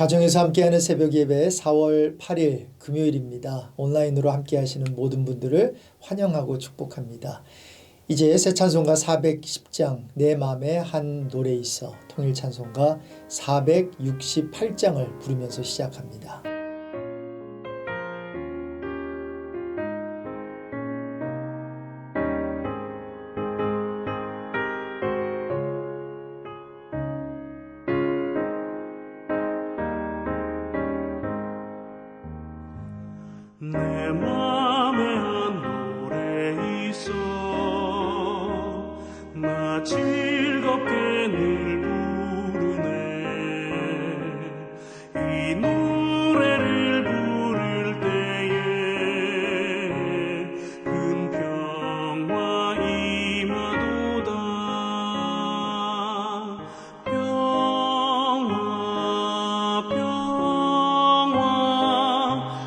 가정에서 함께하는 새벽 예배 4월 8일 금요일입니다. 온라인으로 함께하시는 모든 분들을 환영하고 축복합니다. 이제 새 찬송가 410장 내 맘에 한 노래 있어 통일 찬송가 468장을 부르면서 시작합니다. 내 맘에 한 노래 있어 나 즐겁게 늘 부르네 이 노래를 부를 때에 큰 평화 임하도다 평화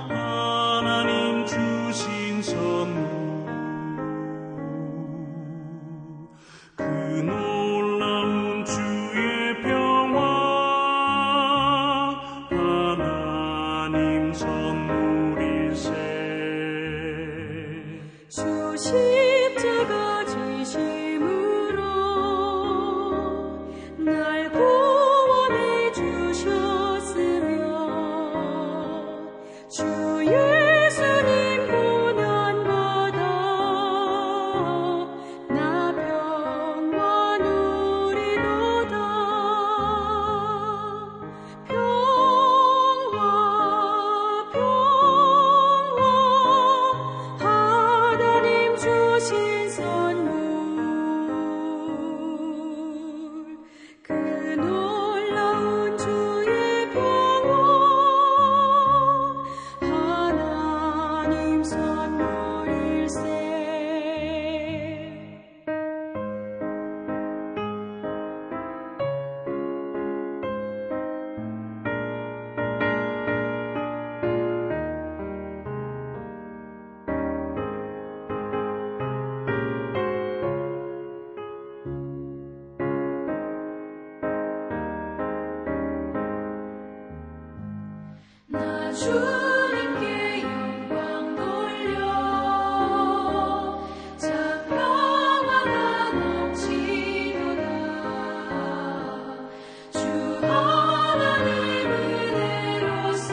하나님 주신 선물 그 놀라운 주의 평화 하나님 선물일세 주 십자가 지심으로 날 구원해 주셨으며 주 예수님 고난받아 나 평화 누리도다 평화 하나님 주신 선물 그 놀라운 주의 평화 하나님 선물일세 나 주님께 영광 돌려 자평화가 넘치도다 주 하나님 은혜로서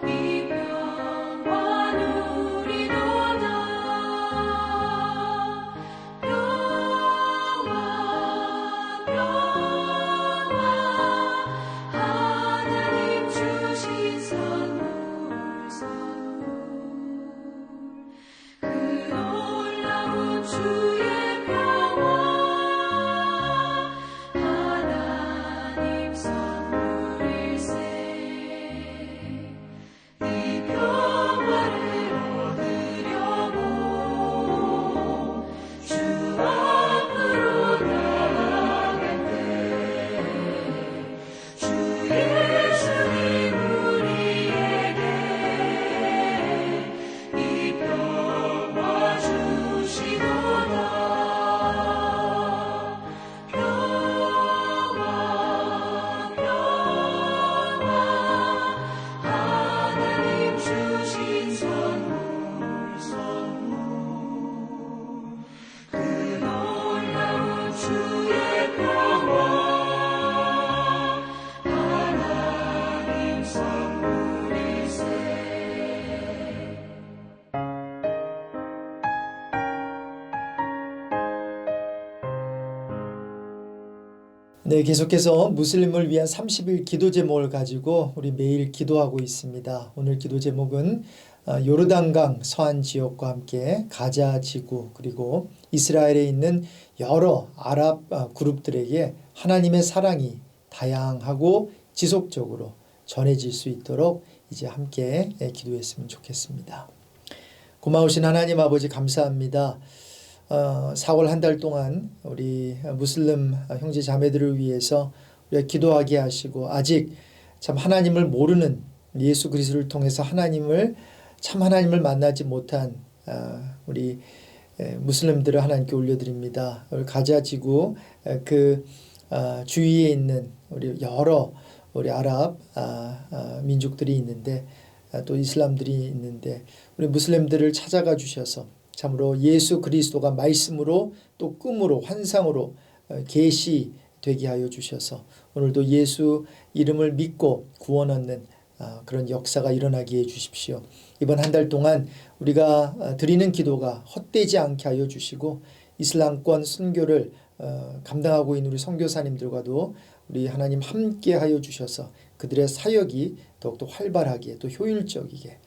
이 평화 누리도다 하나님 주신 선물 그 놀라운 주의 평화 하나님 선물일세 이 평화를 얻으려고 주 앞으로 나아갈 때 주 예수님 우리에게 이 평화 주시도다 평화 하나님 주신 선물 그 놀라운 주의 평화 하나님 선물일세 네, 계속해서 무슬림을 위한 30일 기도 제목을 가지고 우리 매일 기도하고 있습니다. 오늘 기도 제목은 요르단강 서안 지역과 함께 가자 지구 그리고 이스라엘에 있는 여러 아랍 그룹들에게 하나님의 사랑이 다양하고 지속적으로 전해질 수 있도록 이제 함께 기도했으면 좋겠습니다. 고마우신 하나님 아버지 감사합니다. 4월 한 달 동안 우리 무슬림 형제 자매들을 위해서 우리가 기도하게 하시고 아직 참 하나님을 모르는 예수 그리스도를 통해서 하나님을 만나지 못한 우리 무슬림들을 하나님께 올려드립니다. 가자 지구 그 주위에 있는 우리 여러 우리 아랍 민족들이 있는데 또 이슬람들이 있는데 우리 무슬림들을 찾아가 주셔서 참으로 예수 그리스도가 말씀으로 또 꿈으로 환상으로 계시되게 하여 주셔서 오늘도 예수 이름을 믿고 구원 얻는 그런 역사가 일어나게 해 주십시오. 이번 한 달 동안 우리가 드리는 기도가 헛되지 않게 하여 주시고 이슬람권 선교를 감당하고 있는 우리 선교사님들과도 우리 하나님 함께 하여 주셔서 그들의 사역이 더욱더 활발하게 또 효율적이게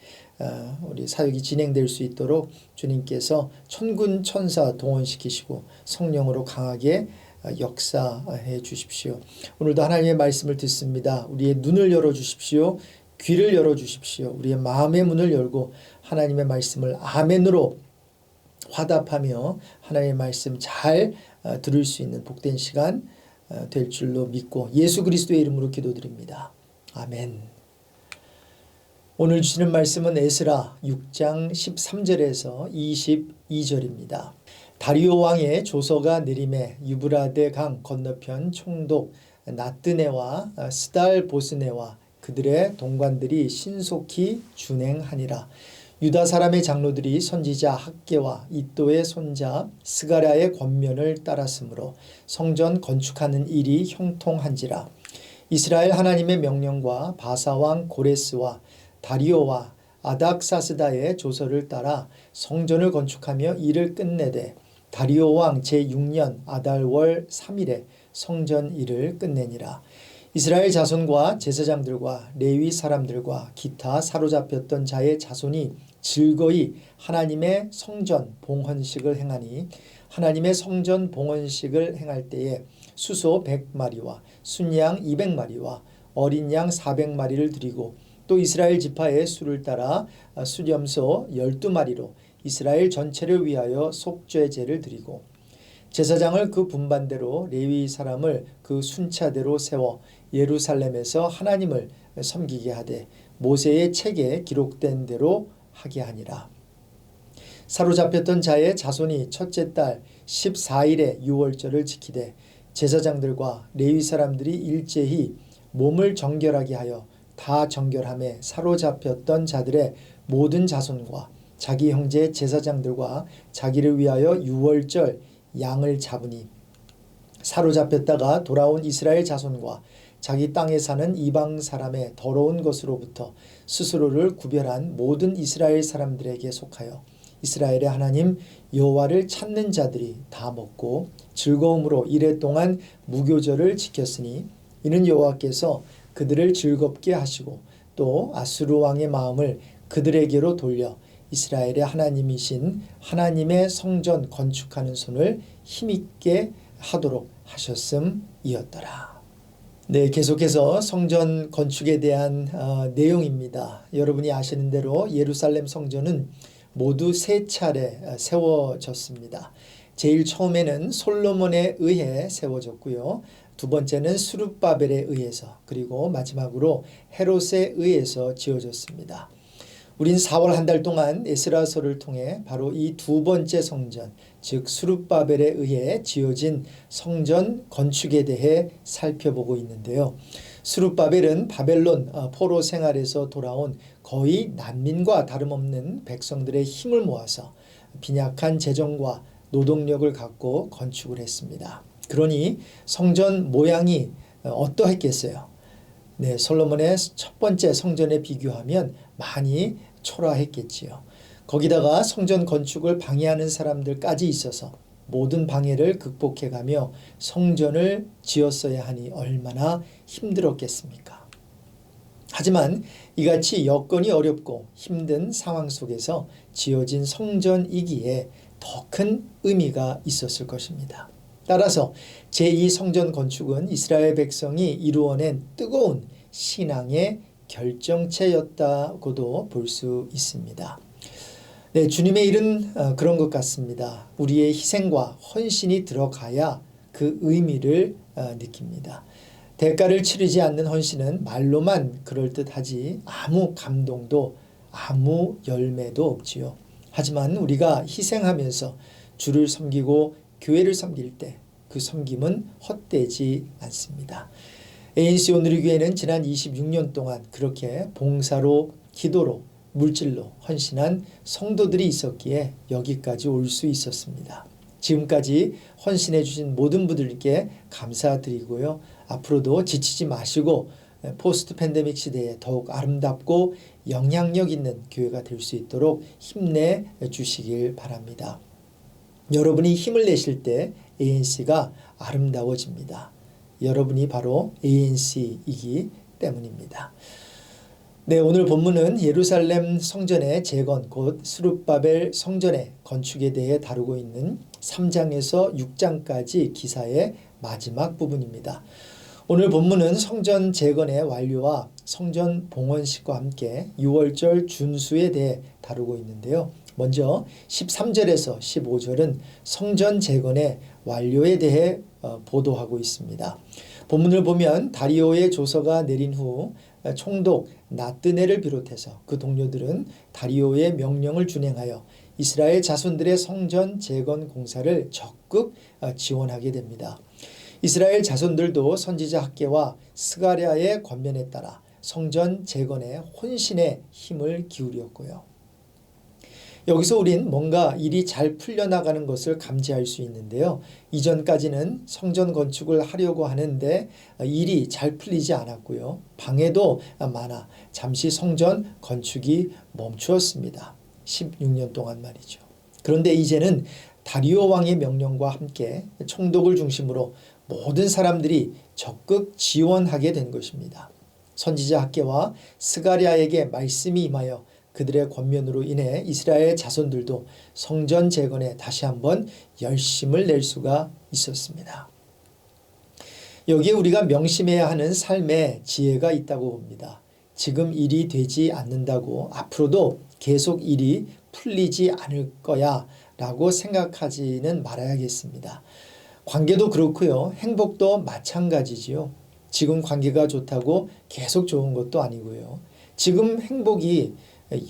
우리 사역이 진행될 수 있도록 주님께서 천군 천사 동원시키시고 성령으로 강하게 역사해 주십시오. 오늘도 하나님의 말씀을 듣습니다. 우리의 눈을 열어 주십시오. 귀를 열어 주십시오. 우리의 마음의 문을 열고 하나님의 말씀을 아멘으로 화답하며 하나님의 말씀 잘 들을 수 있는 복된 시간 될 줄로 믿고 예수 그리스도의 이름으로 기도드립니다. 아멘. 오늘 주시는 말씀은 에스라 6장 13절에서 22절입니다. 다리오 왕의 조서가 내림에 유브라데 강 건너편 총독 나뜨네와 스달 보스네와 그들의 동관들이 신속히 준행하니라. 유다 사람의 장로들이 선지자 학개와 이도의 손자 스가랴의 권면을 따랐으므로 성전 건축하는 일이 형통한지라. 이스라엘 하나님의 명령과 바사왕 고레스와 다리오와 아닥사스다의 조서를 따라 성전을 건축하며 일을 끝내되 다리오 왕 제6년 아달월 3일에 성전 일을 끝내니라. 이스라엘 자손과 제사장들과 레위 사람들과 기타 사로잡혔던 자의 자손이 즐거이 하나님의 성전 봉헌식을 행하니 하나님의 성전 봉헌식을 행할 때에 수소 100마리와 순양 200마리와 어린 양 400마리를 드리고 또 이스라엘 지파의 수를 따라 수렴소 12마리로 이스라엘 전체를 위하여 속죄제를 드리고 제사장을 그 분반대로 레위 사람을 그 순차대로 세워 예루살렘에서 하나님을 섬기게 하되 모세의 책에 기록된 대로 하게 하니라. 사로잡혔던 자의 자손이 첫째 달 14일에 유월절을 지키되 제사장들과 레위 사람들이 일제히 몸을 정결하게 하여 다 정결함에 사로잡혔던 자들의 모든 자손과 자기 형제 제사장들과 자기를 위하여 유월절 양을 잡으니 사로잡혔다가 돌아온 이스라엘 자손과 자기 땅에 사는 이방 사람의 더러운 것으로부터 스스로를 구별한 모든 이스라엘 사람들에게 속하여 이스라엘의 하나님 여호와를 찾는 자들이 다 먹고 즐거움으로 이레 동안 무교절을 지켰으니 이는 여호와께서 그들을 즐겁게 하시고 또 아수르 왕의 마음을 그들에게로 돌려 이스라엘의 하나님이신 하나님의 성전 건축하는 손을 힘있게 하도록 하셨음이었더라. 네, 계속해서 성전 건축에 대한 내용입니다. 여러분이 아시는 대로 예루살렘 성전은 모두 3차례 세워졌습니다. 제일 처음에는 솔로몬에 의해 세워졌고요. 두 번째는 스룹바벨에 의해서 그리고 마지막으로 헤롯에 의해서 지어졌습니다. 우린 4월 한 달 동안 에스라서를 통해 바로 이 두 번째 성전, 즉 스룹바벨에 의해 지어진 성전 건축에 대해 살펴보고 있는데요. 스룹바벨은 바벨론 포로 생활에서 돌아온 거의 난민과 다름없는 백성들의 힘을 모아서 빈약한 재정과 노동력을 갖고 건축을 했습니다. 그러니 성전 모양이 어떠했겠어요? 네, 솔로몬의 첫 번째 성전에 비교하면 많이 초라했겠지요. 거기다가 성전 건축을 방해하는 사람들까지 있어서 모든 방해를 극복해가며 성전을 지었어야 하니 얼마나 힘들었겠습니까? 하지만 이같이 여건이 어렵고 힘든 상황 속에서 지어진 성전이기에 더 큰 의미가 있었을 것입니다. 따라서 제2성전 건축은 이스라엘 백성이 이루어낸 뜨거운 신앙의 결정체였다고도 볼 수 있습니다. 네, 주님의 일은 그런 것 같습니다. 우리의 희생과 헌신이 들어가야 그 의미를 느낍니다. 대가를 치르지 않는 헌신은 말로만 그럴듯하지 아무 감동도 아무 열매도 없지요. 하지만 우리가 희생하면서 주를 섬기고 교회를 섬길 때 그 섬김은 헛되지 않습니다. ANC 오늘의 교회는 지난 26년 동안 그렇게 봉사로, 기도로, 물질로 헌신한 성도들이 있었기에 여기까지 올 수 있었습니다. 지금까지 헌신해 주신 모든 분들께 감사드리고요. 앞으로도 지치지 마시고 포스트 팬데믹 시대에 더욱 아름답고 영향력 있는 교회가 될 수 있도록 힘내 주시길 바랍니다. 여러분이 힘을 내실 때 ANC가 아름다워집니다. 여러분이 바로 ANC이기 때문입니다. 네, 오늘 본문은 예루살렘 성전의 재건, 곧 스룹바벨 성전의 건축에 대해 다루고 있는 3장에서 6장까지 기사의 마지막 부분입니다. 오늘 본문은 성전 재건의 완료와 성전 봉헌식과 함께 6월절 준수에 대해 다루고 있는데요. 먼저 13절에서 15절은 성전 재건의 완료에 대해 보도하고 있습니다. 본문을 보면 다리오의 조서가 내린 후 총독 나뜨네를 비롯해서 그 동료들은 다리오의 명령을 준행하여 이스라엘 자손들의 성전 재건 공사를 적극 지원하게 됩니다. 이스라엘 자손들도 선지자 학개와 스가랴의 권면에 따라 성전 재건에 혼신의 힘을 기울였고요. 여기서 우린 뭔가 일이 잘 풀려나가는 것을 감지할 수 있는데요. 이전까지는 성전 건축을 하려고 하는데 일이 잘 풀리지 않았고요. 방해도 많아 잠시 성전 건축이 멈추었습니다. 16년 동안 말이죠. 그런데 이제는 다리오 왕의 명령과 함께 총독을 중심으로 모든 사람들이 적극 지원하게 된 것입니다. 선지자 학개와 스가랴에게 말씀이 임하여 그들의 권면으로 인해 이스라엘 자손들도 성전 재건에 다시 한번 열심을 낼 수가 있었습니다. 여기에 우리가 명심해야 하는 삶의 지혜가 있다고 봅니다. 지금 일이 되지 않는다고 앞으로도 계속 일이 풀리지 않을 거야 라고 생각하지는 말아야겠습니다. 관계도 그렇고요. 행복도 마찬가지지요. 지금 관계가 좋다고 계속 좋은 것도 아니고요. 지금 행복이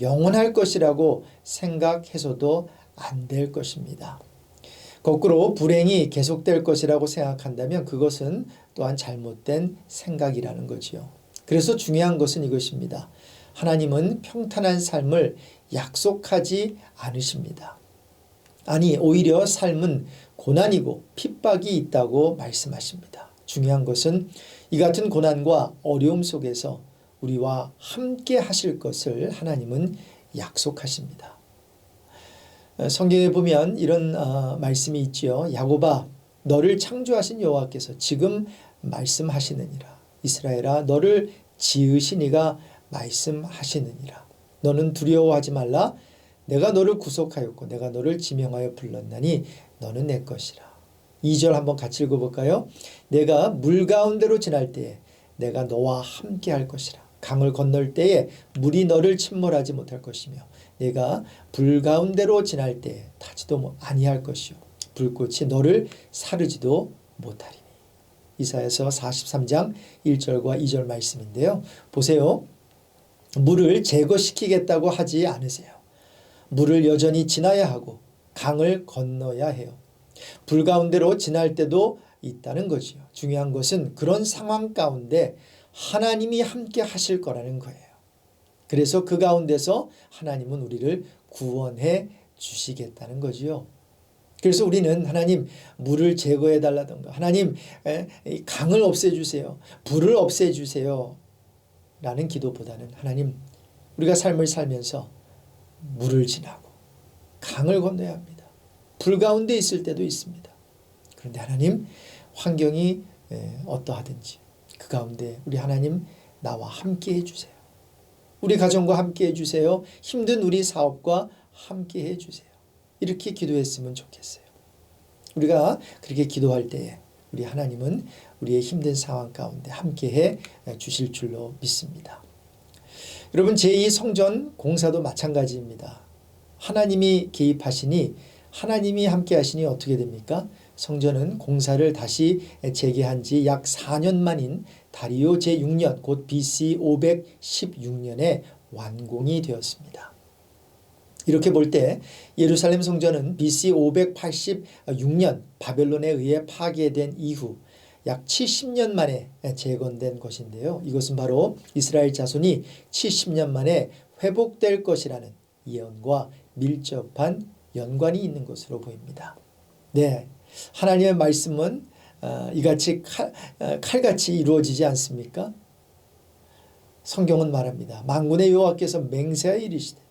영원할 것이라고 생각해서도 안 될 것입니다. 거꾸로 불행이 계속될 것이라고 생각한다면 그것은 또한 잘못된 생각이라는 거지요. 그래서 중요한 것은 이것입니다. 하나님은 평탄한 삶을 약속하지 않으십니다. 아니, 오히려 삶은 고난이고 핍박이 있다고 말씀하십니다. 중요한 것은 이 같은 고난과 어려움 속에서 우리와 함께 하실 것을 하나님은 약속하십니다. 성경에 보면 이런 말씀이 있지요. 야곱아, 너를 창조하신 여호와께서 지금 말씀하시느니라. 이스라엘아, 너를 지으신 이가 말씀하시느니라. 너는 두려워하지 말라. 내가 너를 구속하였고 내가 너를 지명하여 불렀나니 너는 내 것이라. 2절 한번 같이 읽어볼까요? 내가 물 가운데로 지날 때에 내가 너와 함께 할 것이라. 강을 건널 때에 물이 너를 침몰하지 못할 것이며 내가 불 가운데로 지날 때에 타지도 아니할 것이요 불꽃이 너를 사르지도 못하리니. 이사야서 43장 1절과 2절 말씀인데요. 보세요. 물을 제거시키겠다고 하지 않으세요. 물을 여전히 지나야 하고 강을 건너야 해요. 불 가운데로 지날 때도 있다는 거지요. 중요한 것은 그런 상황 가운데 하나님이 함께 하실 거라는 거예요. 그래서 그 가운데서 하나님은 우리를 구원해 주시겠다는 거지요. 그래서 우리는 하나님 물을 제거해 달라던가 하나님 강을 없애주세요. 불을 없애주세요. 라는 기도보다는 하나님 우리가 삶을 살면서 물을 지나고 강을 건너야 합니다. 불 가운데 있을 때도 있습니다. 그런데 하나님 환경이 어떠하든지 그 가운데 우리 하나님 나와 함께 해주세요. 우리 가정과 함께 해주세요. 힘든 우리 사업과 함께 해주세요. 이렇게 기도했으면 좋겠어요. 우리가 그렇게 기도할 때에 우리 하나님은 우리의 힘든 상황 가운데 함께 해 주실 줄로 믿습니다. 여러분 제2 성전 공사도 마찬가지입니다. 하나님이 개입하시니 하나님이 함께 하시니 어떻게 됩니까? 성전은 공사를 다시 재개한 지 약 4년 만인 다리오 제6년 곧 BC 516년에 완공이 되었습니다. 이렇게 볼 때 예루살렘 성전은 BC 586년 바벨론에 의해 파괴된 이후 약 70년 만에 재건된 것인데요. 이것은 바로 이스라엘 자손이 70년 만에 회복될 것이라는 예언과 밀접한 연관이 있는 것으로 보입니다. 네, 하나님의 말씀은 이같이 칼같이 이루어지지 않습니까? 성경은 말합니다. 만군의 여호와께서 맹세하여 이르시되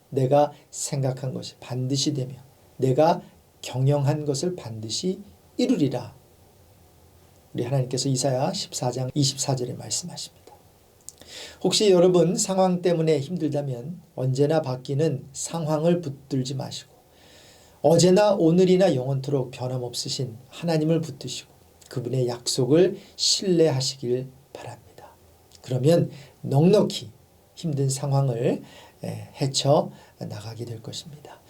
내가 생각한 것이 반드시 되며 내가 경영한 것을 반드시 이루리라. 우리 하나님께서 이사야 14장 24절에 말씀하십니다. 혹시 여러분 상황 때문에 힘들다면 언제나 바뀌는 상황을 붙들지 마시고 어제나 오늘이나 영원토록 변함없으신 하나님을 붙드시고 그분의 약속을 신뢰하시길 바랍니다. 그러면 넉넉히 힘든 상황을 헤쳐 나가게 될 것입니다.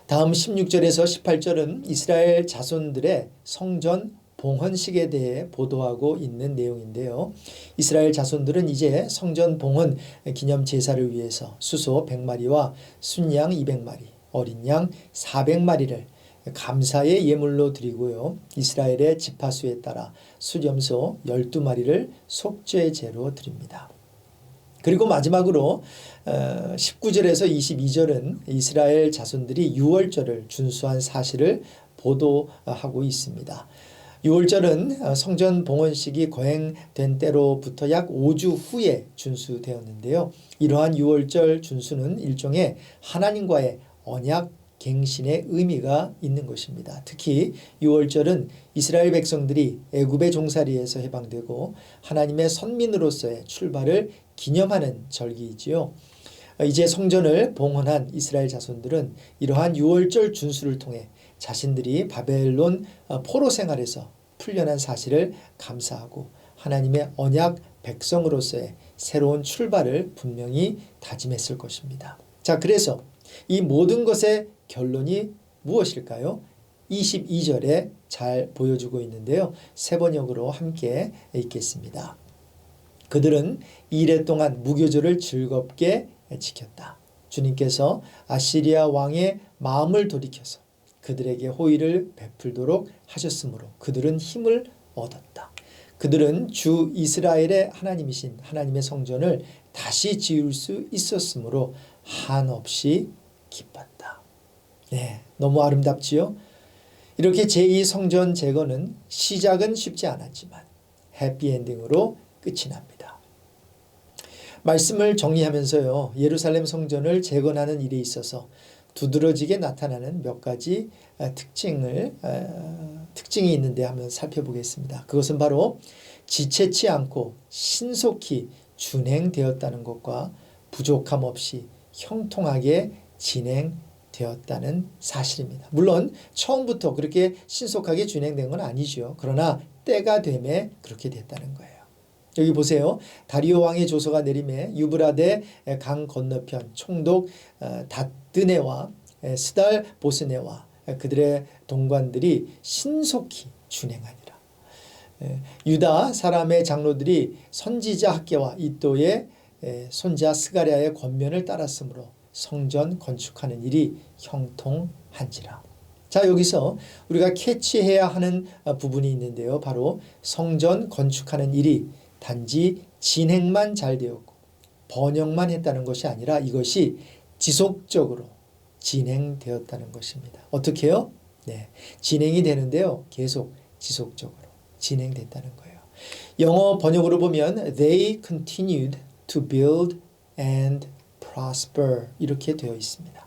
다음 16절에서 18절은 이스라엘 자손들의 성전 봉헌식에 대해 보도하고 있는 내용인데요. 이스라엘 자손들은 이제 성전 봉헌 기념 제사를 위해서 수소 100마리와 순양 200마리, 어린 양 400마리를 감사의 예물로 드리고요. 이스라엘의 지파수에 따라 수렴소 12마리를 속죄제로 드립니다. 그리고 마지막으로 19절에서 22절은 이스라엘 자손들이 유월절을 준수한 사실을 보도하고 있습니다. 유월절은 성전 봉헌식이 거행된 때로부터 약 5주 후에 준수되었는데요. 이러한 유월절 준수는 일종의 하나님과의 언약 갱신의 의미가 있는 것입니다. 특히 유월절은 이스라엘 백성들이 애굽의 종살이에서 해방되고 하나님의 선민으로서의 출발을 기념하는 절기이지요. 이제 성전을 봉헌한 이스라엘 자손들은 이러한 유월절 준수를 통해 자신들이 바벨론 포로 생활에서 풀려난 사실을 감사하고 하나님의 언약 백성으로서의 새로운 출발을 분명히 다짐했을 것입니다. 자, 그래서 이 모든 것의 결론이 무엇일까요? 22절에 잘 보여주고 있는데요. 세 번역으로 함께 읽겠습니다. 그들은 이레 동안 무교절을 즐겁게 지켰다. 주님께서 아시리아 왕의 마음을 돌이켜서 그들에게 호의를 베풀도록 하셨으므로 그들은 힘을 얻었다. 그들은 주 이스라엘의 하나님이신 하나님의 성전을 다시 지을 수 있었으므로 한없이 기뻤다. 네, 너무 아름답지요? 이렇게 제2성전 재건은 시작은 쉽지 않았지만 해피엔딩으로 끝이 납니다. 말씀을 정리하면서요. 예루살렘 성전을 재건하는 일에 있어서 두드러지게 나타나는 몇 가지 특징이 있는데 한번 살펴보겠습니다. 그것은 바로 지체치 않고 신속히 준행되었다는 것과 부족함 없이 형통하게 진행되었다는 사실입니다. 물론 처음부터 그렇게 신속하게 진행된 건 아니죠. 그러나 때가 되매 그렇게 됐다는 거예요. 여기 보세요. 다리오 왕의 조서가 내림에 유브라데 강 건너편 총독 다드네와 스달 보스네와 그들의 동관들이 신속히 준행하니라. 유다 사람의 장로들이 선지자 학계와 이또의 손자 스가랴의 권면을 따랐으므로 성전 건축하는 일이 형통한지라. 자, 여기서 우리가 캐치해야 하는 부분이 있는데요. 바로 성전 건축하는 일이 단지 진행만 잘 되었고 번영만 했다는 것이 아니라 이것이 지속적으로 진행되었다는 것입니다. 어떻게요? 네, 진행이 되는데요. 계속 지속적으로 진행됐다는 거예요. 영어 번역으로 보면 They continued to build and prosper 이렇게 되어 있습니다.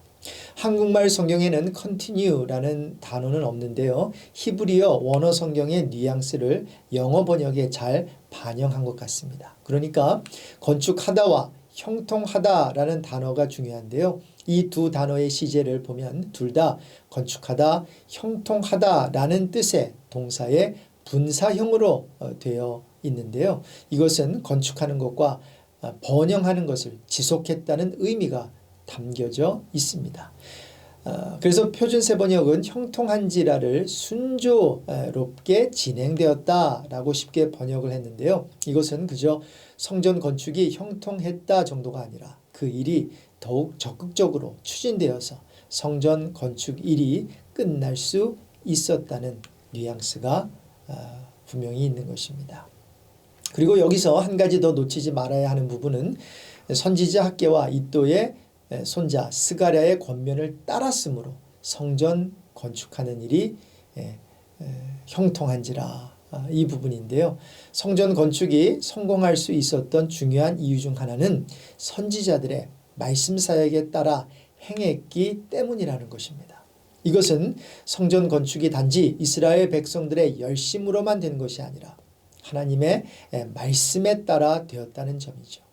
한국말 성경에는 continue라는 단어는 없는데요. 히브리어 원어 성경의 뉘앙스를 영어 번역에 잘 반영한 것 같습니다. 그러니까 건축하다와 형통하다라는 단어가 중요한데요. 이 두 단어의 시제를 보면 둘 다 건축하다, 형통하다라는 뜻의 동사의 분사형으로 되어 있는데요. 이것은 건축하는 것과 번영하는 것을 지속했다는 의미가 담겨져 있습니다. 그래서 표준세 번역은 형통한지라를 순조롭게 진행되었다라고 쉽게 번역을 했는데요. 이것은 그저 성전 건축이 형통했다 정도가 아니라 그 일이 더욱 적극적으로 추진되어서 성전 건축 일이 끝날 수 있었다는 뉘앙스가 분명히 있는 것입니다. 그리고 여기서 한 가지 더 놓치지 말아야 하는 부분은 선지자 학개와 이도의 손자 스가랴의 권면을 따랐으므로 성전 건축하는 일이 형통한지라, 이 부분인데요. 성전 건축이 성공할 수 있었던 중요한 이유 중 하나는 선지자들의 말씀 사역에 따라 행했기 때문이라는 것입니다. 이것은 성전 건축이 단지 이스라엘 백성들의 열심으로만 된 것이 아니라 하나님의 말씀에 따라 되었다는 점이죠.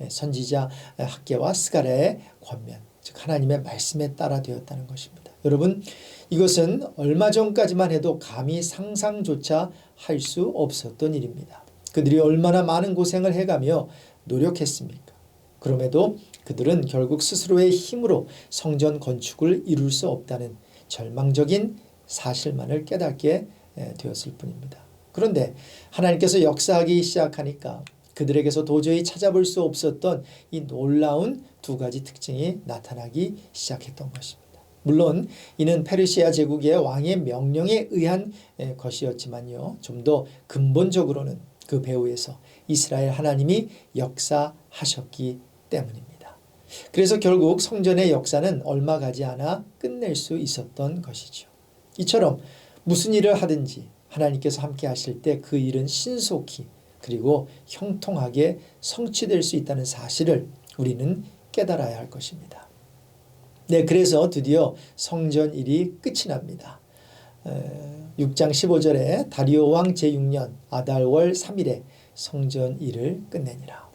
선지자 학개와 스가랴의 권면, 즉 하나님의 말씀에 따라 되었다는 것입니다. 여러분, 이것은 얼마 전까지만 해도 감히 상상조차 할 수 없었던 일입니다. 그들이 얼마나 많은 고생을 해가며 노력했습니까? 그럼에도 그들은 결국 스스로의 힘으로 성전 건축을 이룰 수 없다는 절망적인 사실만을 깨닫게 되었을 뿐입니다. 그런데 하나님께서 역사하기 시작하니까 그들에게서 도저히 찾아볼 수 없었던 이 놀라운 두 가지 특징이 나타나기 시작했던 것입니다. 물론 이는 페르시아 제국의 왕의 명령에 의한 것이었지만요, 좀 더 근본적으로는 그 배후에서 이스라엘 하나님이 역사하셨기 때문입니다. 그래서 결국 성전의 역사는 얼마 가지 않아 끝낼 수 있었던 것이죠. 이처럼 무슨 일을 하든지 하나님께서 함께 하실 때 그 일은 신속히 그리고 형통하게 성취될 수 있다는 사실을 우리는 깨달아야 할 것입니다. 네, 그래서 드디어 성전 일이 끝이 납니다. 6장 15절에 다리오 왕 제6년 아달월 3일에 성전 일을 끝내니라.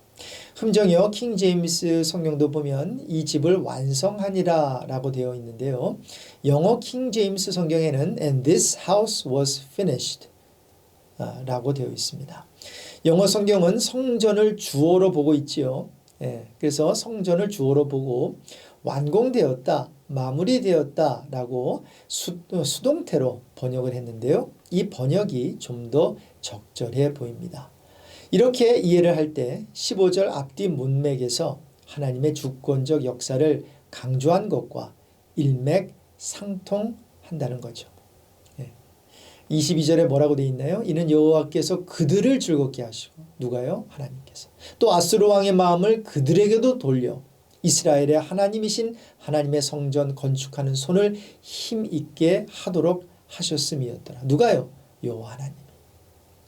흠정이어 킹 제임스 성경도 보면 이 집을 완성하니라 라고 되어 있는데요. 영어 킹 제임스 성경에는 And this house was finished 라고 되어 있습니다. 영어 성경은 성전을 주어로 보고 있지요. 그래서 성전을 주어로 보고 완공되었다, 마무리되었다 라고 수동태로 번역을 했는데요. 이 번역이 좀 더 적절해 보입니다. 이렇게 이해를 할 때 15절 앞뒤 문맥에서 하나님의 주권적 역사를 강조한 것과 일맥상통한다는 거죠. 22절에 뭐라고 되어 있나요? 이는 여호와께서 그들을 즐겁게 하시고, 누가요? 하나님께서. 또 아수르 왕의 마음을 그들에게도 돌려 이스라엘의 하나님이신 하나님의 성전 건축하는 손을 힘있게 하도록 하셨음이었더라. 누가요? 여호와 하나님이.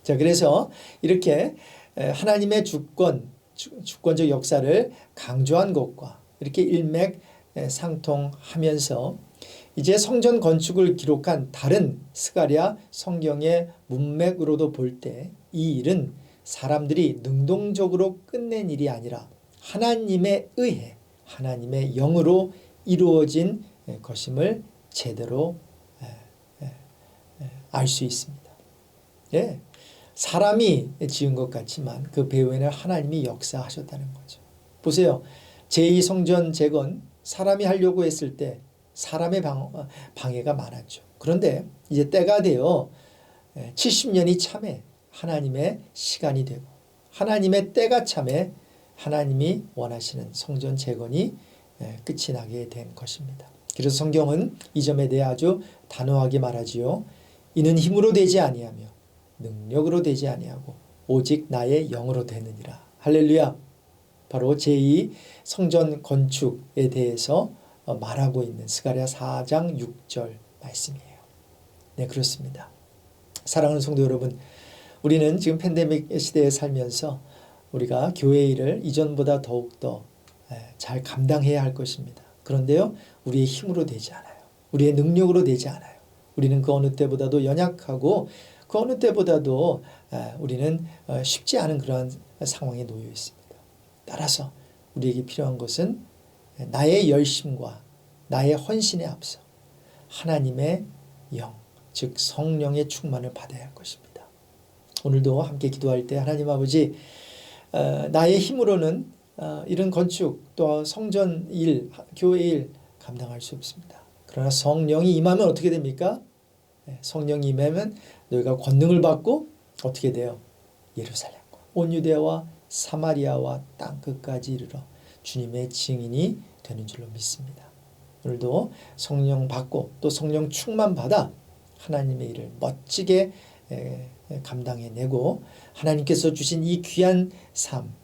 자, 그래서 이렇게 하나님의 주권적 역사를 강조한 것과 이렇게 일맥상통하면서 이제 성전 건축을 기록한 다른 스가랴 성경의 문맥으로도 볼 때 이 일은 사람들이 능동적으로 끝낸 일이 아니라 하나님에 의해 하나님의 영으로 이루어진 것임을 제대로 알 수 있습니다. 예, 사람이 지은 것 같지만 그 배후에는 하나님이 역사하셨다는 거죠. 보세요. 제2성전 재건 사람이 하려고 했을 때 사람의 방해가 많았죠. 그런데 이제 때가 되어 70년이 참에 하나님의 시간이 되고 하나님의 때가 참에 하나님이 원하시는 성전 재건이 끝이 나게 된 것입니다. 그래서 성경은 이 점에 대해 아주 단호하게 말하지요. 이는 힘으로 되지 아니하며 능력으로 되지 아니하고 오직 나의 영으로 되느니라. 할렐루야. 바로 제2 성전 건축에 대해서 말하고 있는 스가랴 4장 6절 말씀이에요. 네, 그렇습니다. 사랑하는 성도 여러분, 우리는 지금 팬데믹 시대에 살면서 우리가 교회 일을 이전보다 더욱더 잘 감당해야 할 것입니다. 그런데요, 우리의 힘으로 되지 않아요. 우리의 능력으로 되지 않아요. 우리는 그 어느 때보다도 연약하고 그 어느 때보다도 우리는 쉽지 않은 그러한 상황에 놓여 있습니다. 따라서 우리에게 필요한 것은 나의 열심과 나의 헌신에 앞서 하나님의 영, 즉 성령의 충만을 받아야 할 것입니다. 오늘도 함께 기도할 때 하나님 아버지, 나의 힘으로는 이런 건축 또 성전 일, 교회 일 감당할 수 없습니다. 그러나 성령이 임하면 어떻게 됩니까? 성령이 임하면 너희가 권능을 받고 어떻게 돼요? 예루살렘과 온 유대와 사마리아와 땅 끝까지 이르러 주님의 증인이 되는 줄로 믿습니다. 오늘도 성령 받고 또 성령 충만 받아 하나님의 일을 멋지게 감당해내고 하나님께서 주신 이 귀한 삶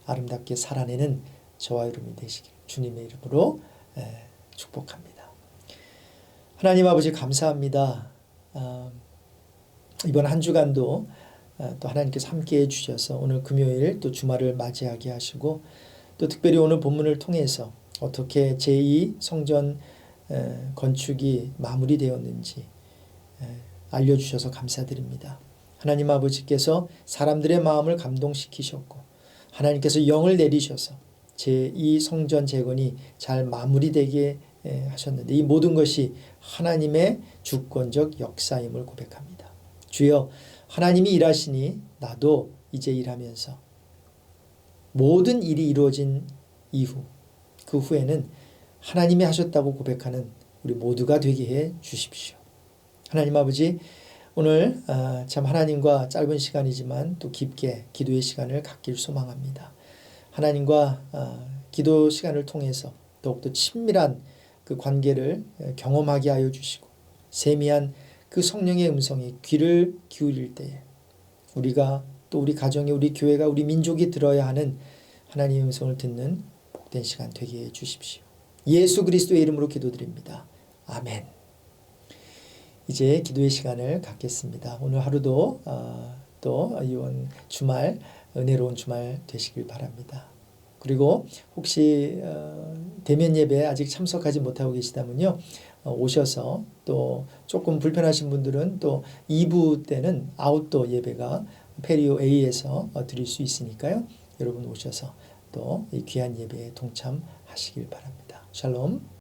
아름답게 살아내는 저와 여러분이 되시길 주님의 이름으로 축복합니다. 하나님 아버지 감사합니다. 이번 한 주간도 또 하나님께서 함께해 주셔서 오늘 금요일 또 주말을 맞이하게 하시고 또 특별히 오늘 본문을 통해서 어떻게 제2 성전 건축이 마무리되었는지 알려주셔서 감사드립니다. 하나님 아버지께서 사람들의 마음을 감동시키셨고 하나님께서 영을 내리셔서 제2 성전 재건이 잘 마무리되게 하셨는데 이 모든 것이 하나님의 주권적 역사임을 고백합니다. 주여 하나님이 일하시니 나도 이제 일하면서 모든 일이 이루어진 이후 그 후에는 하나님이 하셨다고 고백하는 우리 모두가 되게 해 주십시오. 하나님 아버지 오늘 참 하나님과 짧은 시간이지만 또 깊게 기도의 시간을 갖길 소망합니다. 하나님과 기도 시간을 통해서 더욱더 친밀한 그 관계를 경험하게 하여 주시고 세미한 그 성령의 음성에 귀를 기울일 때에 우리가 또 우리 가정에 우리 교회가 우리 민족이 들어야 하는 하나님의 음성을 듣는 복된 시간 되게 해 주십시오. 예수 그리스도의 이름으로 기도드립니다. 아멘. 이제 기도의 시간을 갖겠습니다. 오늘 하루도 또 이번 주말 은혜로운 주말 되시길 바랍니다. 그리고 혹시 대면 예배 아직 참석하지 못하고 계시다면요. 오셔서 또 조금 불편하신 분들은 또 2부 때는 아웃도어 예배가 페리오 A에서 드릴 수 있으니까요. 여러분 오셔서 또 이 귀한 예배에 동참하시길 바랍니다. 샬롬.